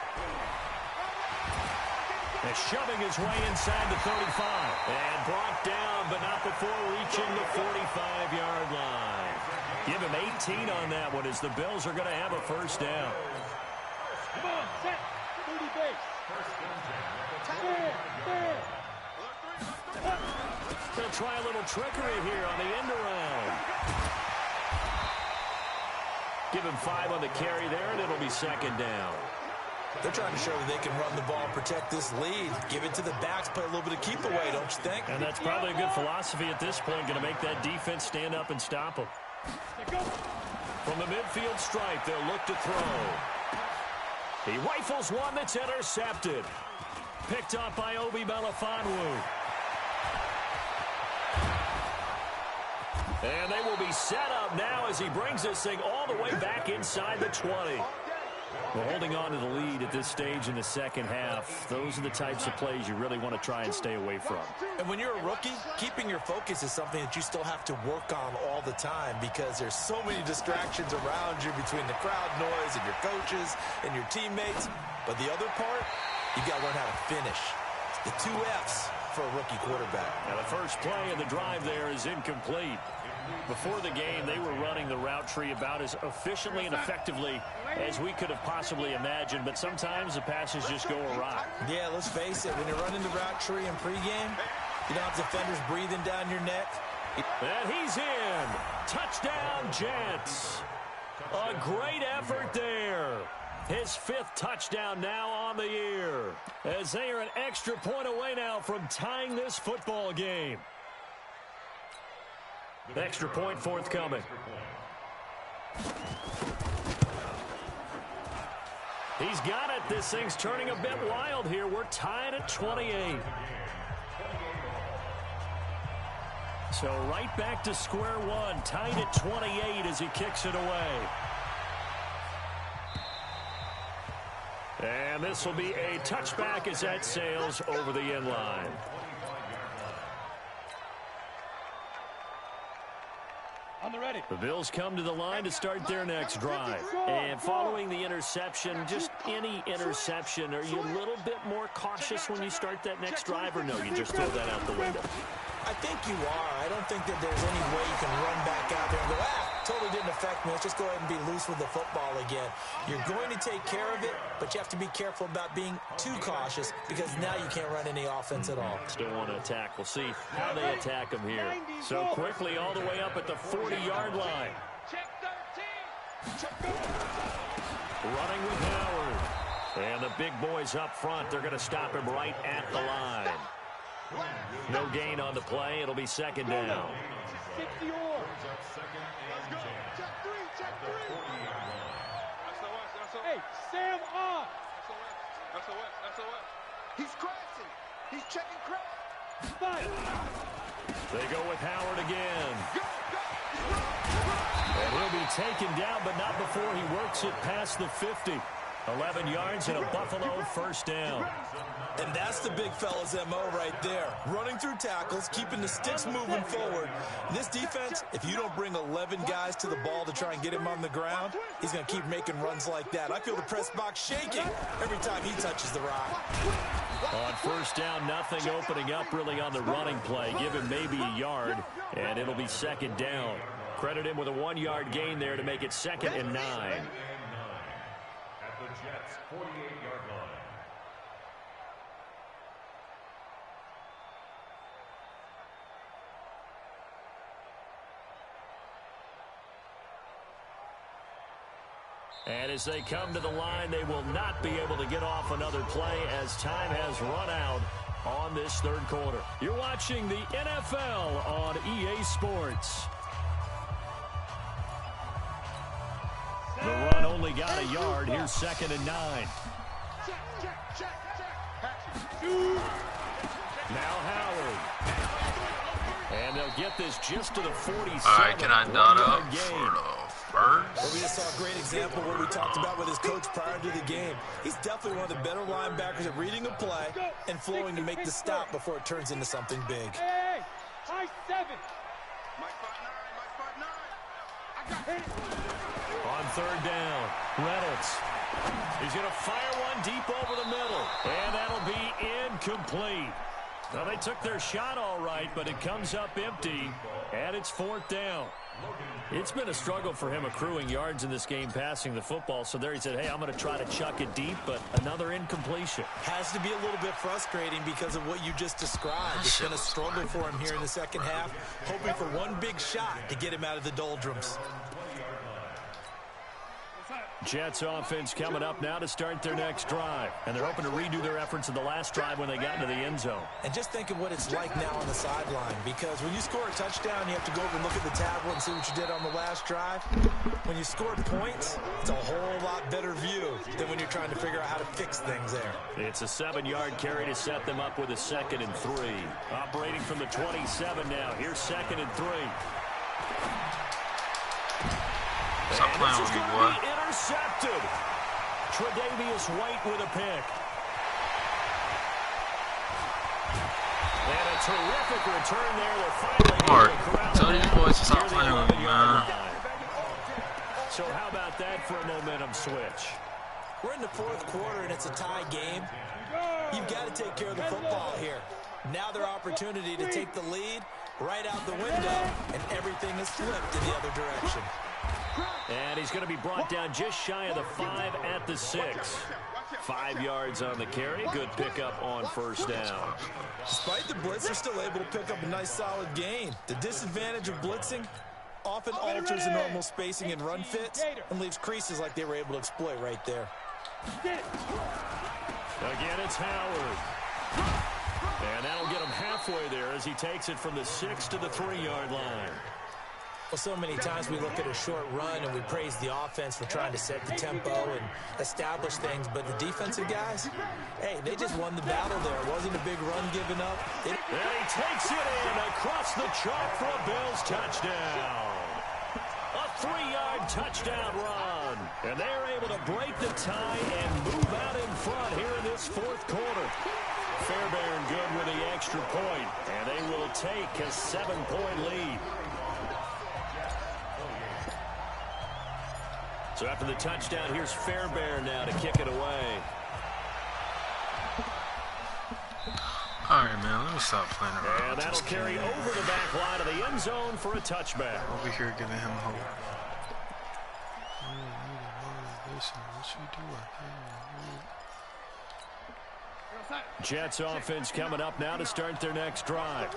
Speaker 1: And shoving his way inside the 35. And brought down, but not before reaching the 45-yard line. Give him 18 on that one as the Bills are going to have a 1st down.
Speaker 2: Come on, set. 30 base. There.
Speaker 1: They'll try a little trickery here on the end around. Give him 5 on the carry there, and it'll be second down.
Speaker 3: They're trying to show that they can run the ball, protect this lead, give it to the backs, play a little bit of keep away, don't you think?
Speaker 1: And that's probably a good philosophy at this point, going to make that defense stand up and stop them. From the midfield stripe, they'll look to throw. He rifles one that's intercepted. Picked up by Obi Melifonwu. And they will be set up now as he brings this thing all the way back inside the 20. We're holding on to the lead at this stage in the second half. Those are the types of plays you really want to try and stay away from.
Speaker 3: And when you're a rookie, keeping your focus is something that you still have to work on all the time because there's so many distractions around you between the crowd noise and your coaches and your teammates. But the other part, you've got to learn how to finish. The 2 F's for a rookie quarterback.
Speaker 1: Now the first play of the drive there is incomplete. Before the game, they were running the route tree about as efficiently and effectively as we could have possibly imagined, but sometimes the passes just go awry.
Speaker 3: Yeah, let's face it, when you're running the route tree in pregame, you don't have defenders breathing down your neck.
Speaker 1: And he's in. Touchdown, Jets. A great effort there. His 5th touchdown now on the year, as they are an extra point away now from tying this football game. Extra point forthcoming. He's got it. This thing's turning a bit wild here. We're tied at 28. So right back to square one. Tied at 28 as he kicks it away. And this will be a touchback as that sails over the end line. The Bills come to the line to start their next drive. And following the interception, just any interception, are you a little bit more cautious when you start that next drive, or no, you just throw that out the window?
Speaker 3: I think you are. I don't think that there's any way you can run back out there and go, totally didn't affect me. Let's just go ahead and be loose with the football again. You're going to take care of it, but you have to be careful about being too cautious because now you can't run any offense at all.
Speaker 1: Still want to attack. We'll see how they attack them here. So quickly all the way up at the 40-yard line.
Speaker 2: Check 13.
Speaker 1: Running with Howard. And the big boys up front, they're going to stop him right at the line. No gain on the play. It'll be second down.
Speaker 2: 60 or. Check 3. Hey, Sam on.
Speaker 5: He's crashing. He's checking crash.
Speaker 2: 5.
Speaker 1: They go with Howard again. And he'll be taken down, but not before he works it past the 50. 11 yards and a Buffalo first down.
Speaker 3: And that's the big fella's MO right there. Running through tackles, keeping the sticks moving forward. This defense, if you don't bring 11 guys to the ball to try and get him on the ground, he's going to keep making runs like that. I feel the press box shaking every time he touches the rock.
Speaker 1: On first down, nothing opening up really on the running play. Give him maybe a yard, and it'll be second down. Credit him with a 1-yard gain there to make it 2nd and 9.
Speaker 6: At the Jets' 48-yard line.
Speaker 1: And as they come to the line, they will not be able to get off another play as time has run out on this third quarter. You're watching the NFL on EA Sports. The run only got a yard. Here's 2nd and 9. Now Howard. And they'll get this just to the 47.
Speaker 7: All right, can I dot up for the first?
Speaker 3: Well, we just saw a great example of what we talked about with his coach prior to the game. He's definitely one of the better linebackers at reading a play and flowing to make the stop before it turns into something big.
Speaker 2: Hey, high 7.
Speaker 5: I got hit.
Speaker 1: On third down, Reynolds. He's going to fire one deep over the middle, and that'll be incomplete. Well, they took their shot all right, but it comes up empty, and it's 4th down. It's been a struggle for him accruing yards in this game passing the football, so there he said, hey, I'm going to try to chuck it deep, but another incompletion.
Speaker 3: Has to be a little bit frustrating because of what you just described. It's been a struggle for him here in the second half, hoping for one big shot to get him out of the doldrums.
Speaker 1: Jets offense coming up now to start their next drive. And they're hoping to redo their efforts in the last drive when they got into the end zone.
Speaker 3: And just think of what it's like now on the sideline, because when you score a touchdown, you have to go over and look at the tablet and see what you did on the last drive. When you scored points, it's a whole lot better view than when you're trying to figure out how to fix things there.
Speaker 1: It's a 7-yard carry to set them up with a 2nd and 3. Operating from the 27 now. Here's 2nd and 3.
Speaker 7: Stop playing with me, boy.
Speaker 1: Intercepted. Tre'Davious White with a pick. And a terrific return there. They're finally
Speaker 7: Mark,
Speaker 1: able to corral
Speaker 7: tell
Speaker 1: it
Speaker 7: these
Speaker 1: back
Speaker 7: boys to stop
Speaker 1: near the
Speaker 7: playing with me,
Speaker 1: 11-yard
Speaker 7: man.
Speaker 1: line. So how about that for a momentum switch?
Speaker 3: We're in the 4th quarter, and it's a tie game. You've got to take care of the football here. Now their opportunity to take the lead right out the window, and everything is flipped in the other direction.
Speaker 1: And he's going to be brought down just shy of the 5 at the 6. 5 yards on the carry. Good pickup on 1st down.
Speaker 3: Despite the blitz, they're still able to pick up a nice solid gain. The disadvantage of blitzing often alters the normal spacing and run fits and leaves creases like they were able to exploit right there.
Speaker 1: Again, it's Howard. And that'll get him halfway there as he takes it from the 6 to the 3-yard line.
Speaker 3: Well, so many times we look at a short run and we praise the offense for trying to set the tempo and establish things, but the defensive guys, hey, they just won the battle there. It wasn't a big run given up.
Speaker 1: And he takes it in across the chalk for a Bills touchdown. A 3-yard touchdown run. And they're able to break the tie and move out in front here in this 4th quarter. Fairbairn good with the extra point, and they will take a 7-point lead. So after the touchdown, here's Fairbairn now to kick it away.
Speaker 7: All right, man, let me stop playing around.
Speaker 1: And that'll carry over the back line of the end zone for a touchback.
Speaker 7: Over here giving him hope.
Speaker 1: Jets offense coming up now to start their next drive.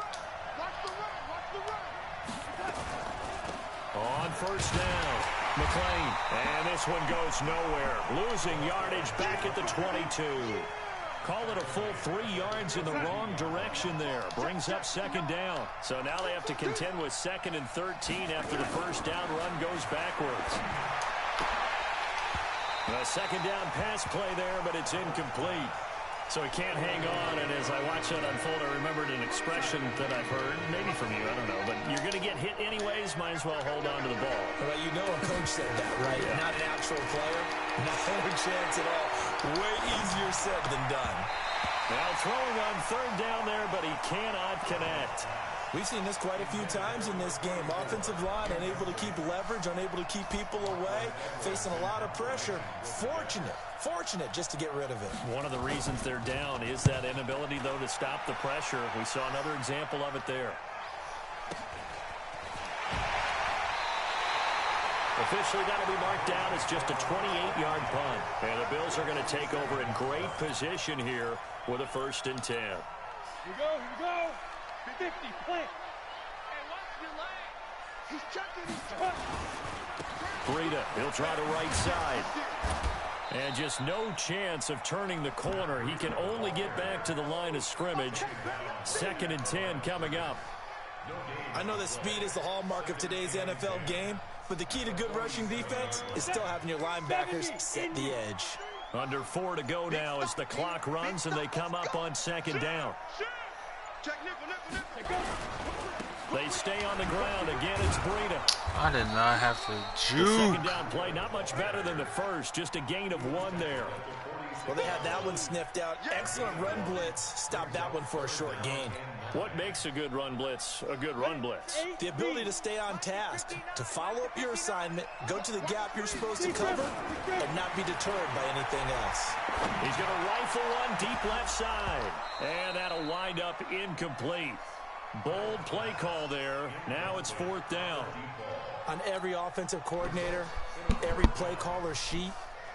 Speaker 1: On 1st down, McLean. And this one goes nowhere. Losing yardage back at the 22. Call it a full 3 yards in the wrong direction there. Brings up 2nd down. So now they have to contend with 2nd and 13 after the 1st down run goes backwards. A 2nd down pass play there, but it's incomplete. So he can't hang on, and as I watch that unfold, I remembered an expression that I've heard, maybe from you, I don't know, but you're going to get hit anyways, might as well hold on to the ball.
Speaker 3: Well, you know a coach said that, right?
Speaker 1: Yeah.
Speaker 3: Not an actual player. No chance at all. Way easier said than done.
Speaker 1: Now throwing on 3rd down there, but he cannot connect.
Speaker 3: We've seen this quite a few times in this game. Offensive line unable to keep leverage, unable to keep people away, facing a lot of pressure. Fortunate just to get rid of it.
Speaker 1: One of the reasons they're down is that inability, though, to stop the pressure. We saw another example of it there. Officially, that'll be marked down as just a 28-yard punt. And the Bills are going to take over in great position here with a 1st and 10.
Speaker 2: Here we go. 50, plant. Hey, watch your leg. He's checking his
Speaker 1: Breida, he'll try the right side. And just no chance of turning the corner. He can only get back to the line of scrimmage. 2nd and 10 coming up.
Speaker 3: I know that speed is the hallmark of today's NFL game, but the key to good rushing defense is still having your linebackers set the edge.
Speaker 1: Under 4 to go now as the clock runs and they come up on 2nd down. They stay on the ground. Again, it's Breida.
Speaker 7: I did not have to
Speaker 1: The
Speaker 7: juke.
Speaker 1: 2nd down play, not much better than the first. Just a gain of 1 there.
Speaker 3: Well, they had that one sniffed out. Excellent run blitz. Stopped that one for a short gain.
Speaker 1: What makes a good run blitz a good run blitz?
Speaker 3: The ability to stay on task, to follow up your assignment, go to the gap you're supposed to cover, and not be deterred by anything else.
Speaker 1: He's going to rifle one deep left side. And that'll wind up incomplete. Bold play call there. Now it's 4th down.
Speaker 3: On every offensive coordinator, every play caller sheet,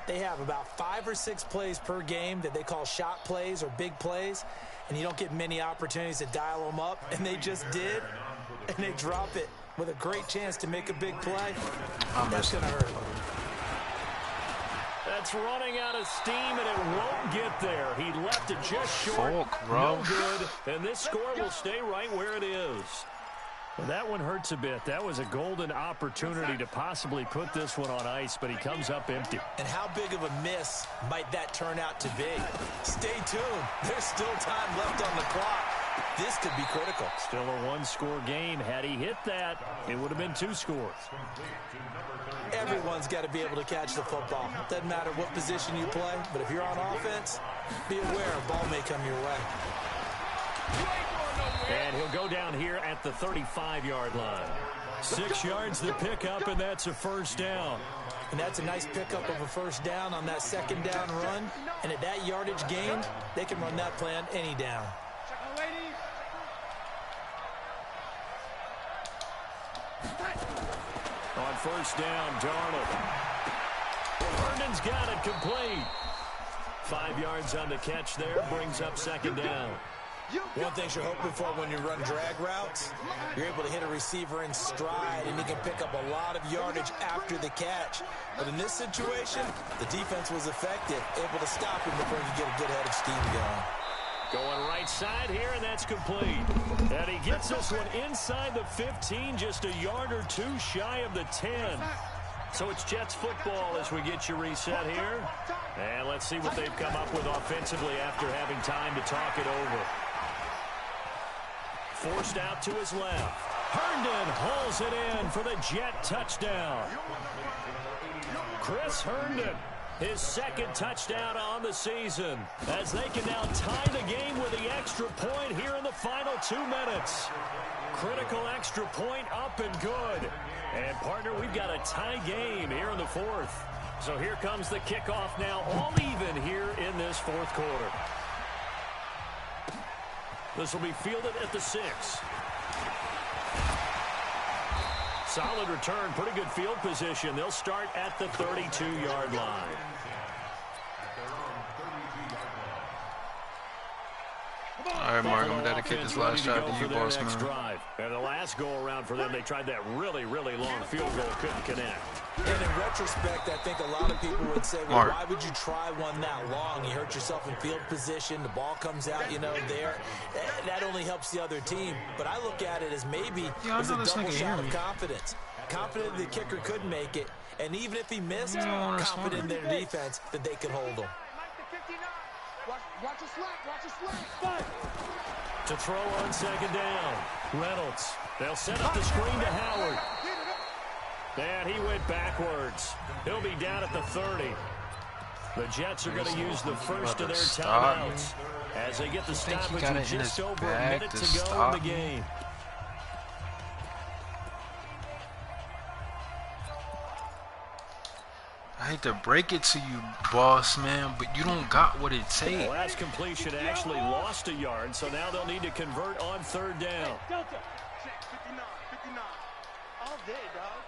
Speaker 3: they have about 5 or 6 plays per game that they call shot plays or big plays, and you don't get many opportunities to dial them up, and they just did, and they drop it with a great chance to make a big play. That's going to hurt.
Speaker 1: That's running out of steam, and it won't get there. He left it just short. No good, and this score will stay right where it is. Well, that one hurts a bit. That was a golden opportunity to possibly put this one on ice, but he comes up empty.
Speaker 3: And how big of a miss might that turn out to be? Stay tuned. There's still time left on the clock. This could be critical.
Speaker 1: Still a one-score game. Had he hit that, it would have been 2 scores.
Speaker 3: Everyone's got to be able to catch the football. Doesn't matter what position you play, but if you're on offense, be aware a ball may come your way.
Speaker 1: And he'll go down here at the 35-yard line. 6 yards the pickup, and that's a 1st down.
Speaker 3: And that's a nice pickup of a 1st down on that 2nd down run. And at that yardage gained, they can run that play on any down.
Speaker 1: On 1st down, Darnold. Herndon's got it complete. 5 yards on the catch there, brings up 2nd down.
Speaker 3: One thing you're hoping for when you run drag routes, you're able to hit a receiver in stride, and he can pick up a lot of yardage after the catch. But in this situation, the defense was effective, able to stop him before he could get a good head of steam going.
Speaker 1: Going right side here, and that's complete. And he gets this one inside the 15, just a yard or 2 shy of the 10. So it's Jets football as we get you reset here. And let's see what they've come up with offensively after having time to talk it over. Forced out to his left. Herndon hauls it in for the Jet touchdown. Chris Herndon, his 2nd touchdown on the season, as they can now tie the game with the extra point here in the final 2 minutes. Critical extra point up and good. And, partner, we've got a tie game here in the 4th. So here comes the kickoff now, all even here in this 4th quarter. This will be fielded at the 6. Solid return, pretty good field position. They'll start at the 32-yard line.
Speaker 7: All right, Mark, I'm going to dedicate this last drive to you, boss, man.
Speaker 1: And the last go-around for them, they tried that really, really long field goal, couldn't connect.
Speaker 3: And in retrospect, I think a lot of people would say, well, why would you try one that long? You hurt yourself in field position. The ball comes out, there. That only helps the other team. But I look at it as maybe it's a double shot of confidence. Confident the kicker could make it. And even if he missed, confident in their defense that they could hold him.
Speaker 5: Watch a slack.
Speaker 1: To throw on 2nd down. Reynolds. They'll set up the screen to Howard. And he went backwards. He'll be down at the 30. The Jets are going to use the first of their timeouts as they get the stoppage with just over a minute to go in the game.
Speaker 7: I hate to break it to you, boss, man, but you don't got what it takes.
Speaker 1: The last completion actually lost a yard, so now they'll need to convert on 3rd down.
Speaker 5: 59. All day, dog.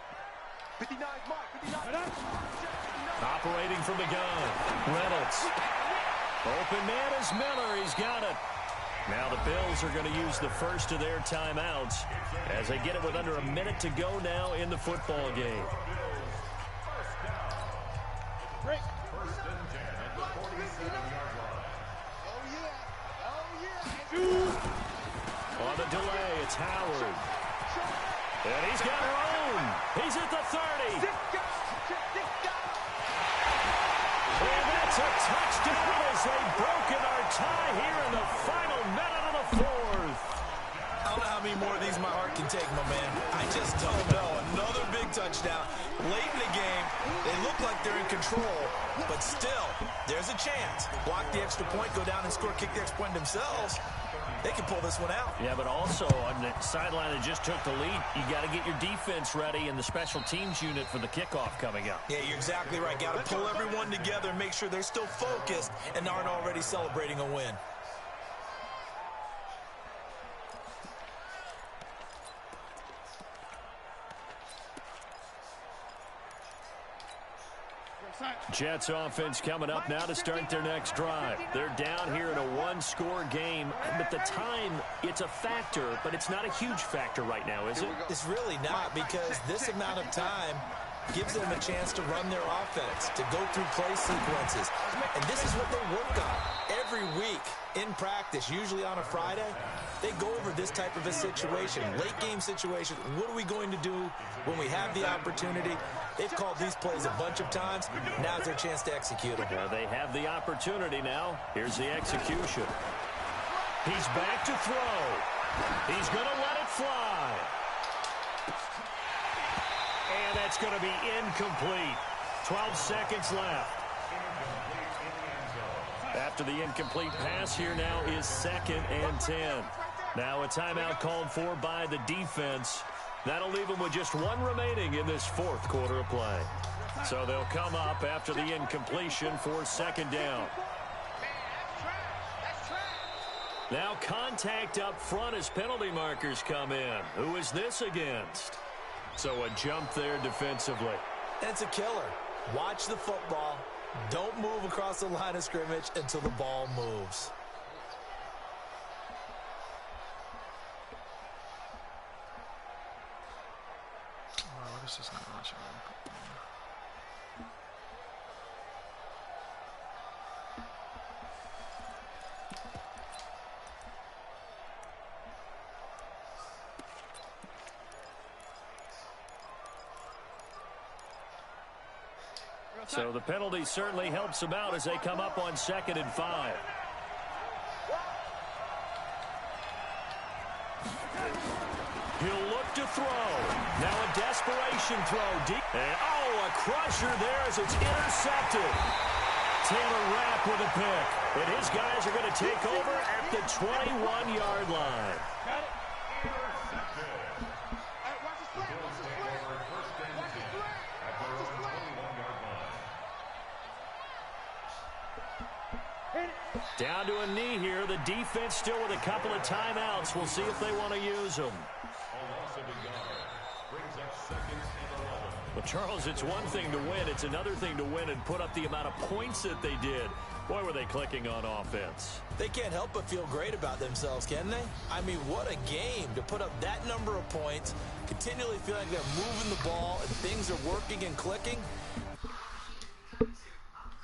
Speaker 5: 59 mark. 59.
Speaker 1: Operating from the gun. Reynolds. Open man is Miller. He's got it. Now the Bills are going to use the first of their timeouts as they get it with under a minute to go now in the football game.
Speaker 5: Break.
Speaker 1: On the delay, it's Howard. And he's got room. He's at the 30. And that's a touchdown as they've broken our tie here in the final minute of the 4th.
Speaker 3: I don't know how many more of these my heart can take, my man. I just don't know. Another big touchdown. Late in the game, they look like they're in control, but still, there's a chance. Block the extra point, go down and score, kick the extra point themselves. They can pull this one out.
Speaker 1: Yeah, but also on the sideline that just took the lead, you got to get your defense ready and the special teams unit for the kickoff coming up.
Speaker 3: Yeah, you're exactly right. Got to pull everyone together and make sure they're still focused and aren't already celebrating a win.
Speaker 1: Jets offense coming up now to start their next drive. They're down here in a one-score game, but the time, it's a factor, but it's not a huge factor right now, is it?
Speaker 3: It's really not, because this amount of time gives them a chance to run their offense, to go through play sequences. And this is what they work on every week in practice, usually on a Friday. They go over this type of a situation, late game situation. What are we going to do when we have the opportunity? They've called these plays a bunch of times. Now's their chance to execute them.
Speaker 1: Well, they have the opportunity now. Here's the execution. He's back to throw. He's going to let it fly. And that's going to be incomplete. 12 seconds left. After the incomplete pass, here now is 2nd and 10. Now a timeout called for by the defense. That'll leave them with just one remaining in this 4th quarter of play. So they'll come up after the incompletion for 2nd down. Now contact up front as penalty markers come in. Who is this against? So a jump there defensively.
Speaker 3: It's a killer. Watch the football. Don't move across the line of scrimmage until the ball moves.
Speaker 7: Wow, this is not much.
Speaker 1: So the penalty certainly helps them out as they come up on 2nd and 5. He'll look to throw. Now a desperation throw. Deep. And, a crusher there as it's intercepted. Taylor Rapp with a pick. And his guys are going to take over at the 21-yard line. Down to a knee here. The defense still with a couple of timeouts. We'll see if they want to use them. Well, Charles, it's one thing to win. It's another thing to win and put up the amount of points that they did. Boy, were they clicking on offense.
Speaker 3: They can't help but feel great about themselves, can they? I mean, what a game to put up that number of points, continually feel like they're moving the ball and things are working and clicking.